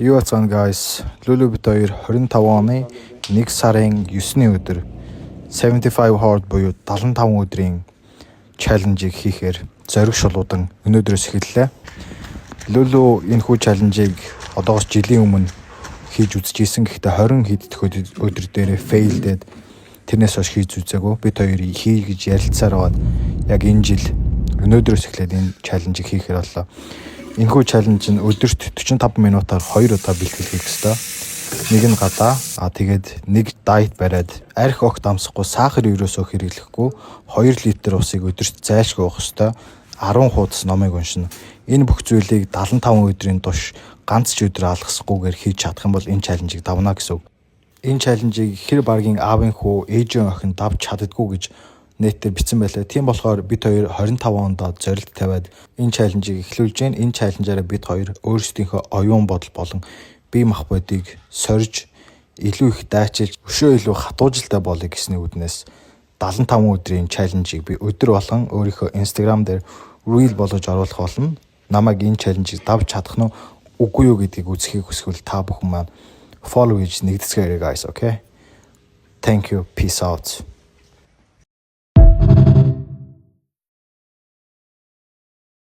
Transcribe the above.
Юу бацгаана guys. Lulu бит хоёр 25 оны 1 сарын 9-ний өдөр 75 hard буюу 75 өдрийн чаленжийг хийхээр зориг шулуудан өнөөдрөөс эхэллээ. Lulu энэ хүү чаленжийг одоогоос жилийн өмнө хийж үзчихсэн. Гэхдээ 20 хийдэх өдөр дээрээ failдээд тэрнээс хойш хийж үзээгүй. Бид хоёр хий гэж ярилцсаар байгаад яг энэ жил өнөөдрөөс эхлээд энэ чаленжийг хийхээр боллоо. Энэхүү чаленж нь өдөрт 45 минутаар 2 удаа бэлтгэл хийх ёстой. Нэг нь гадаа, тэгээд нэг дайет бариад арх огт амсахгүй, сахар ерөөсөө хэрэглэхгүй, 2 литр усыг өдөрт зайлшгүй уух ёстой. 10 хуудас номыг уншина. Энэ бүх зүйлийг 75 өдрийн турш ганц ч өдөр алгасгүйгээр хийж чадах юм бол энэ чаленжийг давна гэсэн үг. Энэ чаленжийг хэр багийн аавын хүү, ээжийн охин давж чаддаггүй гэж нэтээр бичсэн байлаа. Тийм болохоор бид хоёр 25 онд зорилт тавиад энэ чаленжийг эхлүүлж гээ. Энэ чаленжаараа бид хоёр өөрсдийнхөө оюун бодол болон бие махбодыг сорж илүү их дайчилж өшөө илүү хатуужилтай болъё гэсний үднээс 75 өдрийн чаленжийг би өдөр болгон өөрийнхөө Instagram дээр reel болгож оруулах болно. Намайг энэ чаленжийг давж чадах нь үгүй юу гэдгийг үзэхийг хүсвэл та бүхэн маань follow хийж нэгдэцгээрэй guys, okay? Thank you. Peace out.